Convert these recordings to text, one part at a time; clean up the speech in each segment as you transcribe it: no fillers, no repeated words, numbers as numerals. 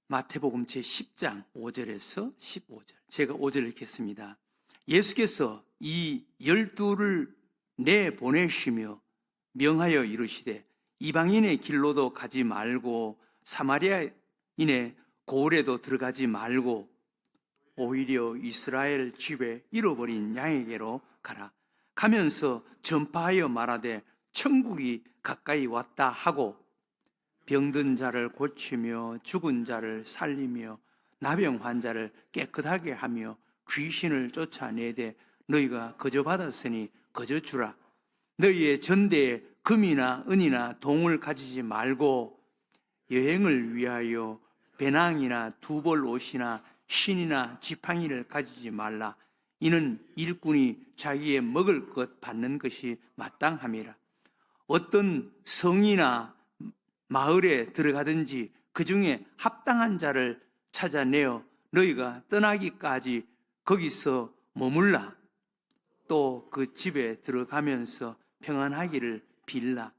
마태복음 제10장 5절에서 15절. 제가 5절 읽겠습니다. 예수께서 이 12를 내보내시며 명하여 이르시되 이방인의 길로도 가지 말고 사마리아인의 고을에도 들어가지 말고 오히려 이스라엘 집에 잃어버린 양에게로 가라. 가면서 전파하여 말하되 천국이 가까이 왔다 하고 병든 자를 고치며 죽은 자를 살리며 나병 환자를 깨끗하게 하며 귀신을 쫓아내되 너희가 거저 받았으니 거저 주라. 너희의 전대에 금이나 은이나 동을 가지지 말고 여행을 위하여 배낭이나 두벌 옷이나 신이나 지팡이를 가지지 말라. 이는 일꾼이 자기의 먹을 것 받는 것이 마땅함이라. 어떤 성이나 마을에 들어가든지 그 중에 합당한 자를 찾아내어 너희가 떠나기까지 거기서 머물라. 또 그 집에 들어가면서 평안하기를 빌라.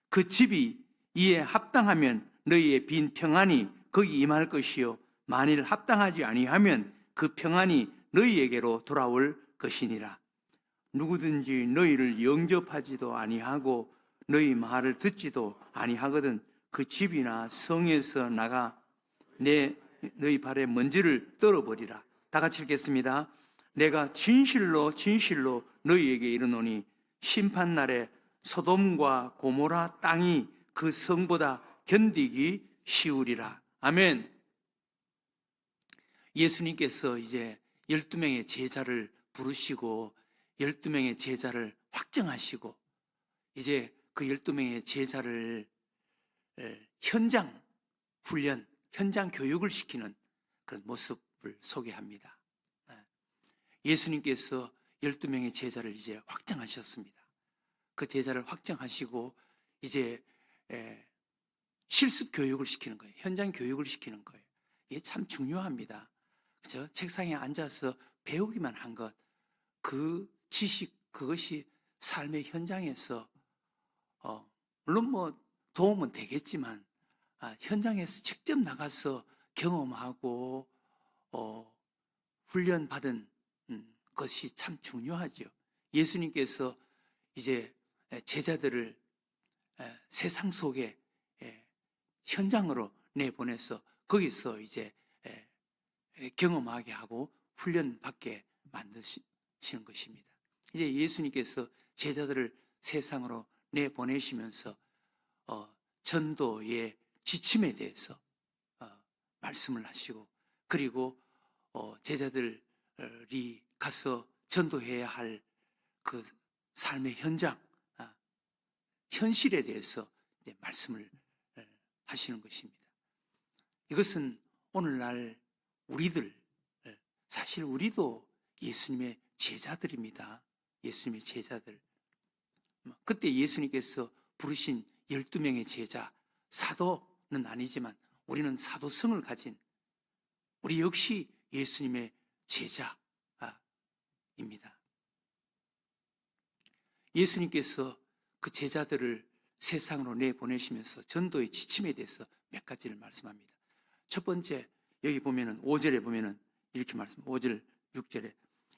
그 집이 이에 합당하면 너희의 빈 평안이 거기 임할 것이요 만일 합당하지 아니하면 그 평안이 너희에게로 돌아올 것이니라. 누구든지 너희를 영접하지도 아니하고 너희 말을 듣지도 아니하거든 그 집이나 성에서 나가 너희 발에 먼지를 떨어버리라. 다 같이 읽겠습니다. 내가 진실로 진실로 너희에게 이르노니 심판날에 소돔과 고모라 땅이 그 성보다 견디기 쉬우리라. 아멘. 예수님께서 이제 12명의 제자를 부르시고 12명의 제자를 확정하시고 이제 그 12명의 제자를 현장 훈련, 현장 교육을 시키는 그런 모습을 소개합니다. 예수님께서 12명의 제자를 이제 확정하셨습니다. 그 제자를 확정하시고 이제 실습 교육을 시키는 거예요. 현장 교육을 시키는 거예요. 이게 참 중요합니다. 그죠? 책상에 앉아서 배우기만 한 것, 그 지식, 그것이 삶의 현장에서 물론 뭐 도움은 되겠지만 현장에서 직접 나가서 경험하고 훈련받은 것이 참 중요하죠. 예수님께서 이제 제자들을 세상 속에 현장으로 내보내서 거기서 이제 경험하게 하고 훈련받게 만드시는 것입니다. 이제 예수님께서 제자들을 세상으로 내보내시면서 전도의 지침에 대해서 말씀을 하시고 그리고 제자들이 가서 전도해야 할 그 삶의 현장, 현실에 대해서 이제 말씀을 하시는 것입니다. 이것은 오늘날 우리들, 사실 우리도 예수님의 제자들입니다. 예수님의 제자들. 그때 예수님께서 부르신 12명의 제자, 사도는 아니지만 우리는 사도성을 가진 우리 역시 예수님의 제자입니다. 예수님께서 그 제자들을 세상으로 내보내시면서 전도의 지침에 대해서 몇 가지를 말씀합니다. 첫 번째, 여기 보면은 5절에 보면은 이렇게 말씀, 5절, 6절에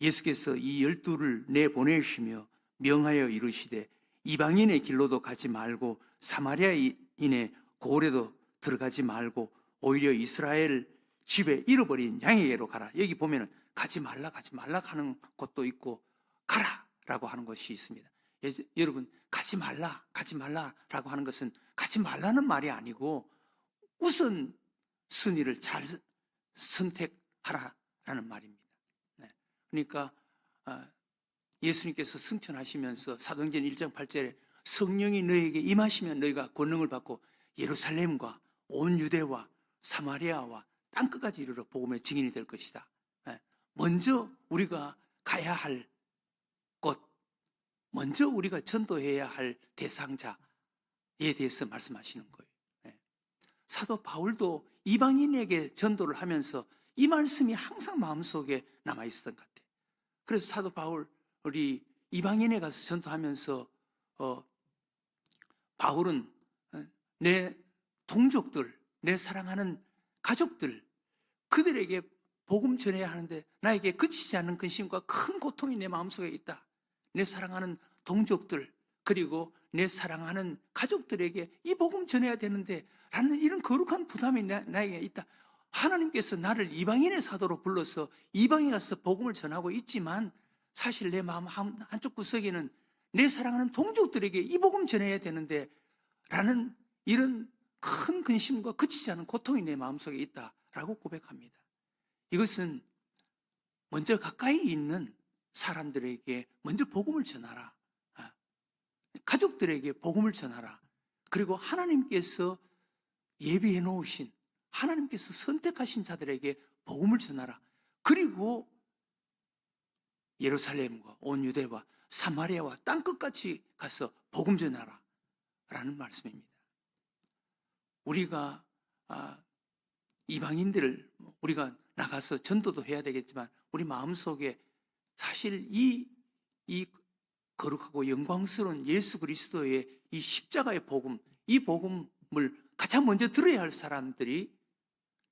예수께서 이 12를 내보내시며 명하여 이르시되 이방인의 길로도 가지 말고 사마리아인의 고을에도 들어가지 말고 오히려 이스라엘 집에 잃어버린 양에게로 가라. 여기 보면은 가지 말라 하는 곳도 있고 가라라고 하는 것이 있습니다. 여러분, 가지 말라라고 하는 것은 가지 말라는 말이 아니고 우선 순위를 잘 선택하라라는 말입니다. 그러니까 예수님께서 승천하시면서 사도행전 1장 8절에 성령이 너희에게 임하시면 너희가 권능을 받고 예루살렘과 온 유대와 사마리아와 땅끝까지 이르러 복음의 증인이 될 것이다. 먼저 우리가 가야 할 곳, 먼저 우리가 전도해야 할 대상자에 대해서 말씀하시는 거예요. 사도 바울도 이방인에게 전도를 하면서 이 말씀이 항상 마음속에 남아있었던 것 같아요. 그래서 사도 바울이 이방인에 가서 전도하면서 바울은 내 동족들, 내 사랑하는 가족들, 그들에게 복음 전해야 하는데 나에게 그치지 않는 근심과 큰 고통이 내 마음속에 있다. 내 사랑하는 동족들, 그리고 내 사랑하는 가족들에게 이 복음 전해야 되는데 라는 이런 거룩한 부담이 나에게 있다. 하나님께서 나를 이방인의 사도로 불러서 이방에 가서 복음을 전하고 있지만 사실 내 마음 한쪽 구석에는 내 사랑하는 동족들에게 이 복음 전해야 되는데 라는 이런 큰 근심과 그치지 않은 고통이 내 마음속에 있다라고 고백합니다. 이것은 먼저 가까이 있는 사람들에게 먼저 복음을 전하라. 가족들에게 복음을 전하라. 그리고 하나님께서 예비해 놓으신, 하나님께서 선택하신 자들에게 복음을 전하라. 그리고 예루살렘과 온 유대와 사마리아와 땅끝까지 가서 복음 전하라 라는 말씀입니다. 우리가 이방인들을 우리가 나가서 전도도 해야 되겠지만 우리 마음속에 사실 이 거룩하고 영광스러운 예수 그리스도의 이 십자가의 복음, 이 복음을 가장 먼저 들어야 할 사람들이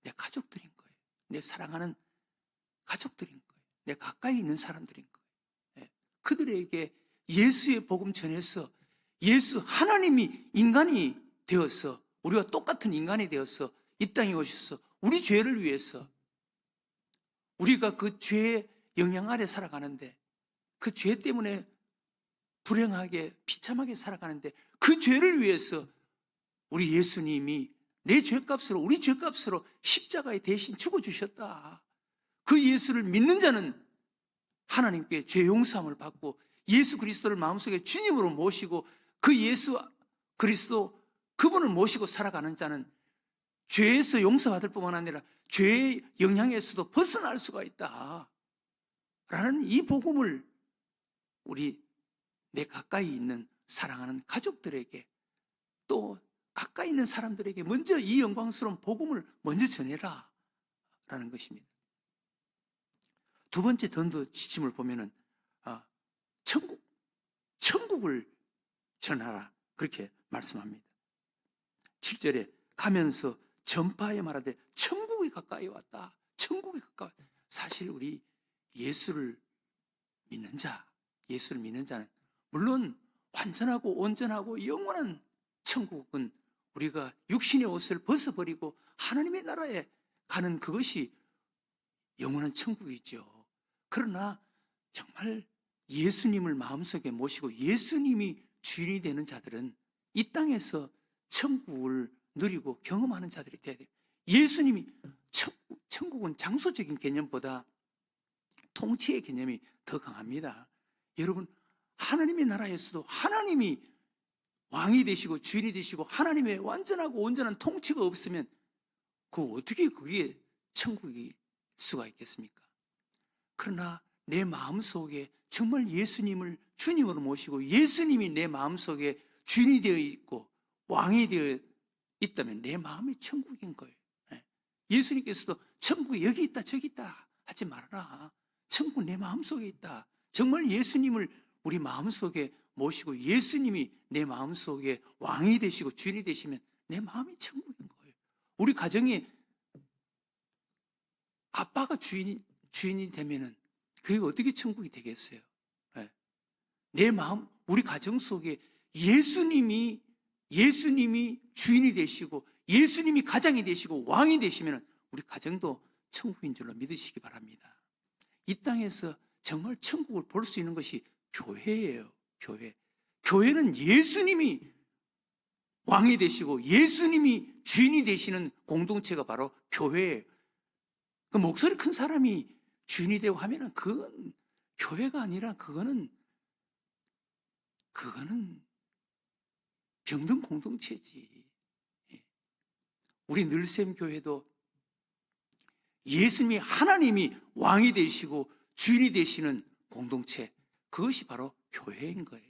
내 가족들인 거예요. 내 사랑하는 가족들인 거예요. 내 가까이 있는 사람들인 거예요. 그들에게 예수의 복음 전해서 예수 하나님이 인간이 되어서 우리와 똑같은 인간이 되어서 이 땅에 오셔서 우리 죄를 위해서 우리가 그 죄의 영향 아래 살아가는데 그 죄 때문에 불행하게 비참하게 살아가는데 그 죄를 위해서 우리 예수님이 내 죄값으로 우리 죄값으로 십자가에 대신 죽어주셨다. 그 예수를 믿는 자는 하나님께 죄 용서함을 받고 예수 그리스도를 마음속에 주님으로 모시고 그 예수 그리스도 그분을 모시고 살아가는 자는 죄에서 용서받을 뿐만 아니라 죄의 영향에서도 벗어날 수가 있다 라는 이 복음을 우리 내 가까이 있는 사랑하는 가족들에게 또 가까이 있는 사람들에게 먼저 이 영광스러운 복음을 먼저 전해라 라는 것입니다. 두 번째 전도 지침을 보면은 천국을 전하라 그렇게 말씀합니다. 7절에 가면서 전파하여 말하되 천국이 가까이 왔다. 천국이 가까이 왔다. 사실 우리 예수를 믿는 자는 물론 완전하고 온전하고 영원한 천국은 우리가 육신의 옷을 벗어버리고 하나님의 나라에 가는 그것이 영원한 천국이죠. 그러나 정말 예수님을 마음속에 모시고 예수님이 주인이 되는 자들은 이 땅에서 천국을 누리고 경험하는 자들이 돼야 돼요. 예수님이 천국은 장소적인 개념보다 통치의 개념이 더 강합니다. 여러분 하나님의 나라에서도 하나님이 왕이 되시고 주인이 되시고 하나님의 완전하고 온전한 통치가 없으면 어떻게 그게 천국일 수가 있겠습니까? 그러나 내 마음속에 정말 예수님을 주님으로 모시고 예수님이 내 마음속에 주인이 되어 있고 왕이 되어 있다면 내 마음이 천국인 거예요. 예수님께서도 천국이 여기 있다 저기 있다 하지 말아라. 천국 내 마음속에 있다. 정말 예수님을 우리 마음속에 모시고 예수님이 내 마음속에 왕이 되시고 주인이 되시면 내 마음이 천국인 거예요. 우리 가정에 아빠가 주인이 되면은 그게 어떻게 천국이 되겠어요? 내 마음, 우리 가정 속에 예수님이 주인이 되시고 예수님이 가장이 되시고 왕이 되시면 우리 가정도 천국인 줄로 믿으시기 바랍니다. 이 땅에서 정말 천국을 볼 수 있는 것이 교회예요. 교회는 예수님이 왕이 되시고 예수님이 주인이 되시는 공동체가 바로 교회예요. 그 목소리 큰 사람이 주인이 되고 하면은 그건 교회가 아니라 그거는 병든 공동체지. 우리 늘샘 교회도 예수님이 하나님이 왕이 되시고 주인이 되시는 공동체, 그것이 바로 교회인 거예요.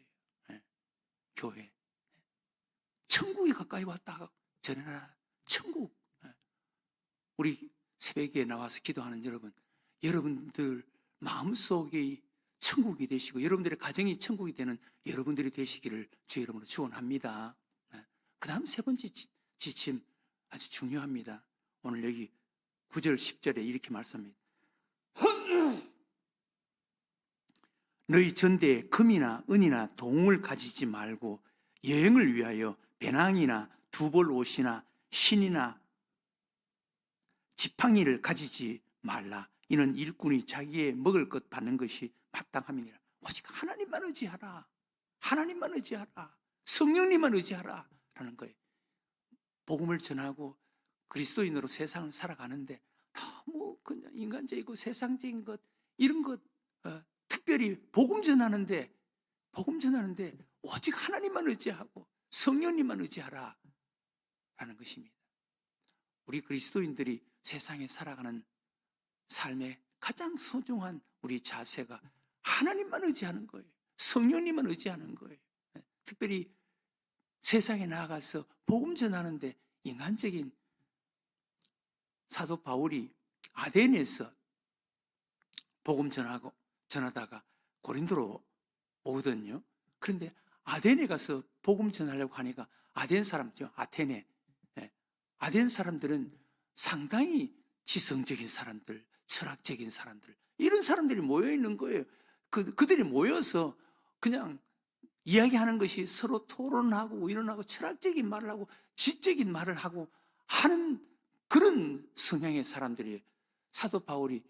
교회. 천국이 가까이 왔다 전해라. 천국. 우리 새벽에 나와서 기도하는 여러분들 마음속에 천국이 되시고 여러분들의 가정이 천국이 되는 여러분들이 되시기를 주의 이름으로 축원합니다. 그 다음 세 번째 지침 아주 중요합니다. 오늘 여기 9절 10절에 이렇게 말씀합니다. 너희 전대에 금이나 은이나 동을 가지지 말고 여행을 위하여 배낭이나 두벌 옷이나 신이나 지팡이를 가지지 말라. 이는 일꾼이 자기의 먹을 것 받는 것이 마땅함이니라. 오직 하나님만 의지하라. 하나님만 의지하라. 성령님만 의지하라. 라는 거예요. 복음을 전하고 그리스도인으로 세상을 살아가는데 너무 그냥 인간적이고 세상적인 것, 이런 것, 특별히 복음 전하는데 오직 하나님만 의지하고 성령님만 의지하라. 라는 것입니다. 우리 그리스도인들이 세상에 살아가는 삶의 가장 소중한 우리 자세가 하나님만 의지하는 거예요. 성령님만 의지하는 거예요. 특별히 세상에 나아가서 복음 전하는데 인간적인 사도 바울이 아덴에서 복음 전하다가 고린도로 오거든요. 그런데 아덴에 가서 복음 전하려고 하니까 아덴 사람죠. 아테네. 아덴 사람들은 상당히 지성적인 사람들, 철학적인 사람들, 이런 사람들이 모여 있는 거예요. 그들이 모여서 그냥 이야기하는 것이 서로 토론하고 일어나고 철학적인 말을 하고 지적인 말을 하고 하는 그런 성향의 사람들이에요. 사도 바울이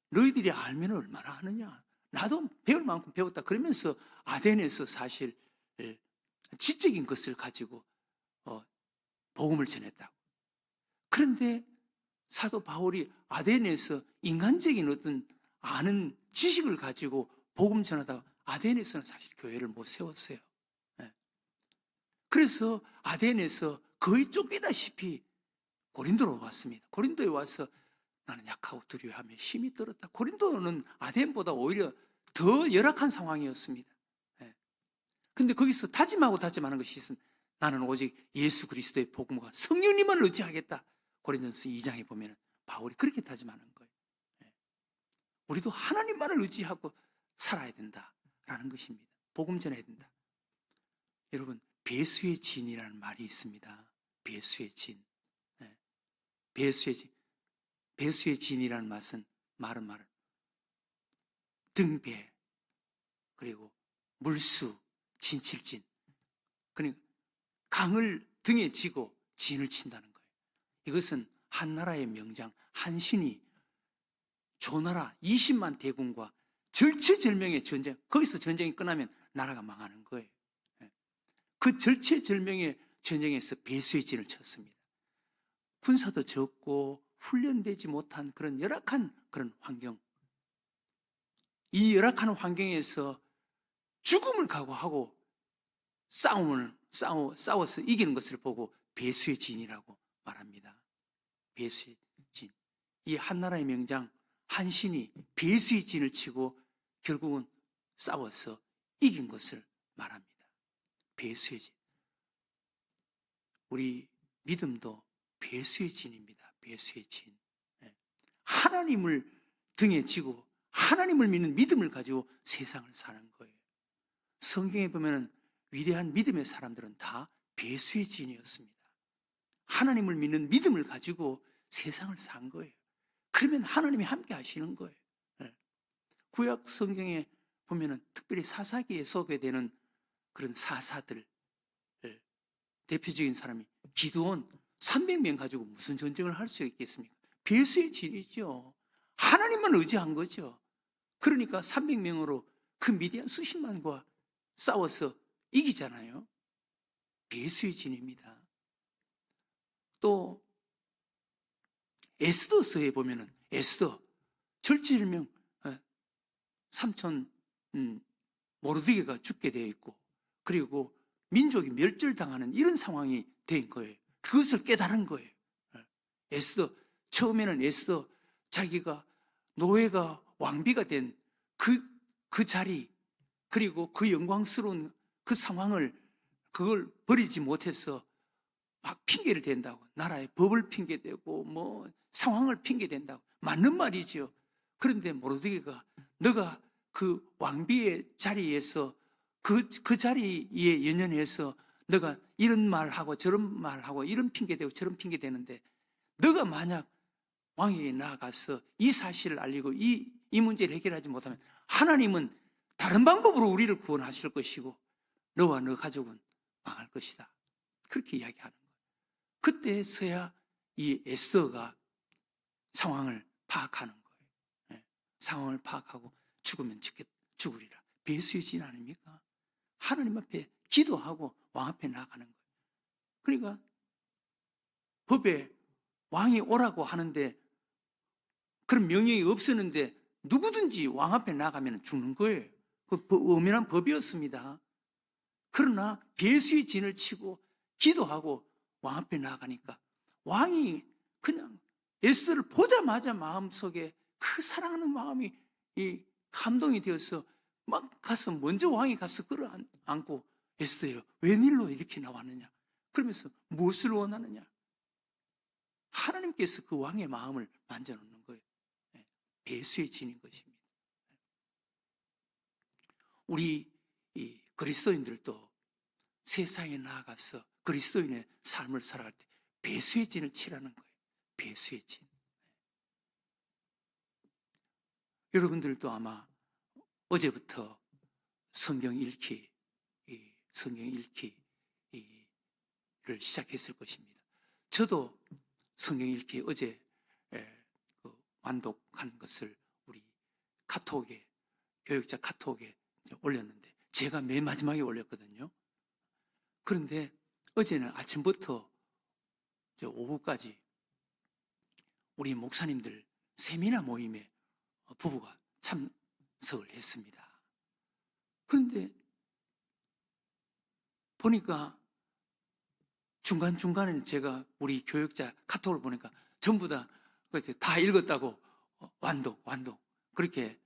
너희들이 알면 얼마나 하느냐. 나도 배울 만큼 배웠다. 그러면서 아덴에서 사실 지적인 것을 가지고 복음을 전했다고. 그런데 사도 바울이 아덴에서 인간적인 어떤 아는 지식을 가지고 복음 전하다가 아덴에서는 사실 교회를 못 세웠어요. 그래서 아덴에서 거의 쫓기다시피 고린도로 왔습니다. 고린도에 와서 나는 약하고 두려워하며 힘이 들었다. 고린도는 아덴보다 오히려 더 열악한 상황이었습니다. 그런데 거기서 다짐하고 다짐하는 것이 있습니다. 나는 오직 예수 그리스도의 복음과 성령님만 의지하겠다. 고린도서 2장에 보면 바울이 그렇게 다짐하는 거예요. 우리도 하나님만을 의지하고 살아야 된다라는 것입니다. 복음 전해야 된다. 여러분, 배수의 진이라는 말이 있습니다. 배수의 진. 배수의 진. 배수의 진이라는 말은 등배, 그리고 물수, 진칠진. 그러니까 강을 등에 지고 진을 친다는 거예요. 이것은 한 나라의 명장 한신이 조나라 20만 대군과 절체절명의 전쟁, 거기서 전쟁이 끝나면 나라가 망하는 거예요. 그 절체절명의 전쟁에서 배수의 진을 쳤습니다. 군사도 적고 훈련되지 못한 그런 열악한 그런 환경, 이 열악한 환경에서 죽음을 각오하고 싸워서 이기는 것을 보고 배수의 진이라고 말합니다. 배수의 진. 이 한나라의 명장 한신이 배수의 진을 치고 결국은 싸워서 이긴 것을 말합니다. 배수의 진. 우리 믿음도 배수의 진입니다. 배수의 진. 하나님을 등에 지고 하나님을 믿는 믿음을 가지고 세상을 사는 거예요. 성경에 보면 위대한 믿음의 사람들은 다 배수의 진이었습니다. 하나님을 믿는 믿음을 가지고 세상을 산 거예요. 그러면 하나님이 함께 하시는 거예요. 구약 성경에 보면 특별히 사사기에 소개되는 그런 사사들, 대표적인 사람이 기드온 300명 가지고 무슨 전쟁을 할 수 있겠습니까? 배수의 진이죠. 하나님만 의지한 거죠. 그러니까 300명으로 그 미디안 수십만과 싸워서 이기잖아요. 배수의 진입니다. 또 에스더서에 보면은 에스더 절체절명 삼촌 모르드게가 죽게 되어 있고, 그리고 민족이 멸절당하는 이런 상황이 된 거예요. 그것을 깨달은 거예요. 에스더, 처음에는 에스더 자기가 노예가 왕비가 된 그 자리, 그리고 그 영광스러운 그 상황을 그걸 버리지 못해서 막 핑계를 댄다고, 나라의 법을 핑계대고 뭐 상황을 핑계댄다고. 맞는 말이죠. 그런데 모르드게가 너가 그 왕비의 자리에서 그 자리에 연연해서 너가 이런 말하고 저런 말하고 이런 핑계대고 저런 핑계대는데, 너가 만약 왕에게 나아가서 이 사실을 알리고 이 문제를 해결하지 못하면 하나님은 다른 방법으로 우리를 구원하실 것이고 너와 너 가족은 망할 것이다. 그렇게 이야기하는 거예요. 그때서야 이 에스더가 상황을 파악하는 거예요. 예, 상황을 파악하고 죽으면 죽으리라. 배수의 진 아닙니까? 하나님 앞에 기도하고 왕 앞에 나아가는 거예요. 그러니까 법에 왕이 오라고 하는데 그런 명령이 없었는데 누구든지 왕 앞에 나가면 죽는 거예요. 그 엄연한 법이었습니다. 그러나 배수의 진을 치고 기도하고 왕 앞에 나가니까 왕이 그냥 에스더를 보자마자 마음속에 그 사랑하는 마음이 감동이 되어서 막 가서 먼저 왕이 가서 끌어안고 에스더요, 웬일로 이렇게 나왔느냐? 그러면서 무엇을 원하느냐? 하나님께서 그 왕의 마음을 만져놓는 거예요. 배수의 진인 것입니다. 우리 이 그리스도인들도 세상에 나아가서 그리스도인의 삶을 살아갈 때 배수의 진을 치라는 거예요. 배수의 진. 여러분들도 아마 어제부터 성경 읽기를 시작했을 것입니다. 저도 성경 읽기 어제 완독한 것을 우리 카톡에, 교육자 카톡에 올렸는데 제가 맨 마지막에 올렸거든요. 그런데 어제는 아침부터 오후까지 우리 목사님들 세미나 모임에 부부가 참석을 했습니다. 그런데 보니까 중간중간에 제가 우리 교육자 카톡을 보니까 전부 다 읽었다고 완독 그렇게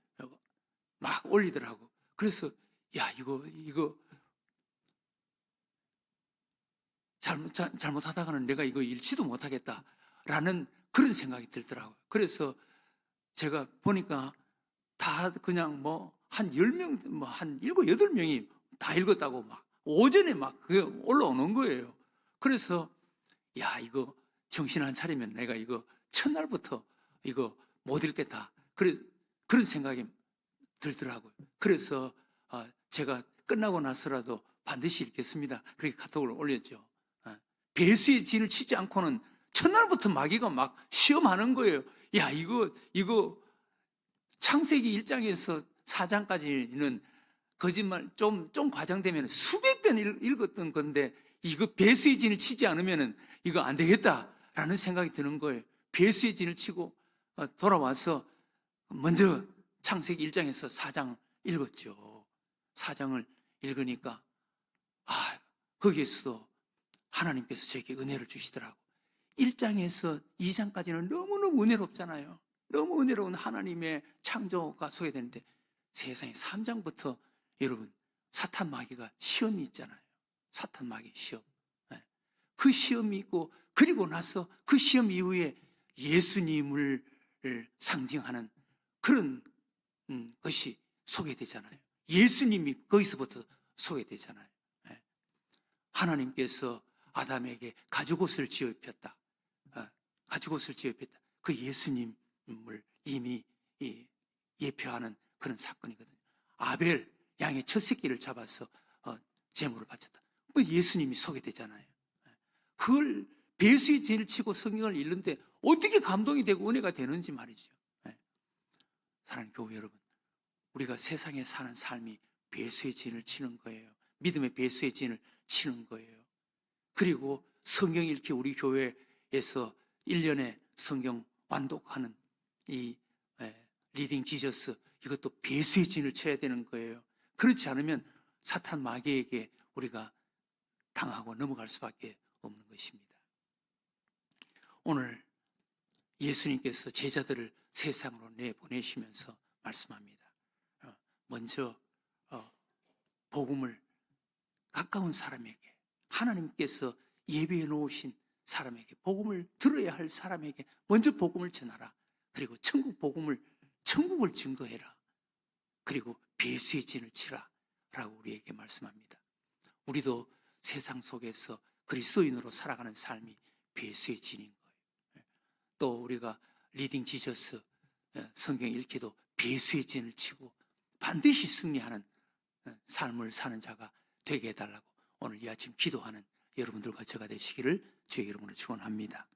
막 올리더라고. 그래서 야 이거 잘못하다가는 내가 이거 읽지도 못하겠다라는 그런 생각이 들더라고요. 그래서 제가 보니까 다 그냥 한 10명, 한 7, 8명이 다 읽었다고 막 오전에 막 그게 올라오는 거예요. 그래서 야 이거 정신 안 차리면 내가 이거 첫날부터 이거 못 읽겠다. 그런 생각이 들더라고요. 그래서 제가 끝나고 나서라도 반드시 읽겠습니다. 그렇게 카톡을 올렸죠. 배수의 진을 치지 않고는 첫날부터 마귀가 막 시험하는 거예요. 야 이거 창세기 1장에서 4장까지는 거짓말 좀 과장되면 수백 번 읽었던 건데 이거 배수의 진을 치지 않으면 이거 안 되겠다라는 생각이 드는 거예요. 배수의 진을 치고 돌아와서 먼저 창세기 1장에서 4장 읽었죠. 4장을 읽으니까 거기에서도 하나님께서 저에게 은혜를 주시더라고. 1장에서 2장까지는 너무너무 은혜롭잖아요. 너무 은혜로운 하나님의 창조가 소개되는데 세상에 3장부터 여러분 사탄 마귀가 시험이 있잖아요. 사탄 마귀 시험. 그 시험이 있고 그리고 나서 그 시험 이후에 예수님을 상징하는 그런 것이 소개되잖아요. 예수님이 거기서부터 소개되잖아요. 하나님께서 아담에게 가죽옷을 지어 입혔다. 가죽옷을 지어 입혔다. 그 예수님을 이미 예표하는 그런 사건이거든요. 아벨 양의 첫 새끼를 잡아서 제물을 바쳤다. 그 예수님이 소개되잖아요. 그걸 배수의 진을 치고 성경을 읽는데 어떻게 감동이 되고 은혜가 되는지 말이죠. 사랑하는 교회 여러분, 우리가 세상에 사는 삶이 배수의 진을 치는 거예요. 믿음의 배수의 진을 치는 거예요. 그리고 성경 읽기 우리 교회에서 1년에 성경 완독하는 이 리딩 지저스, 이것도 배수의 진을 쳐야 되는 거예요. 그렇지 않으면 사탄 마귀에게 우리가 당하고 넘어갈 수밖에 없는 것입니다. 오늘 예수님께서 제자들을 세상으로 내보내시면서 말씀합니다. 먼저 복음을 가까운 사람에게, 하나님께서 예비해 놓으신 사람에게, 복음을 들어야 할 사람에게 먼저 복음을 전하라. 그리고 천국을 증거해라. 그리고 배수의 진을 치라 라고 우리에게 말씀합니다. 우리도 세상 속에서 그리스도인으로 살아가는 삶이 배수의 진인 거예요. 또 우리가 리딩 지저스 성경 읽기도 배수의 진을 치고 반드시 승리하는 삶을 사는 자가 되게 해달라고 오늘 이 아침 기도하는 여러분들과 저가 되시기를 주의 이름으로 축원합니다.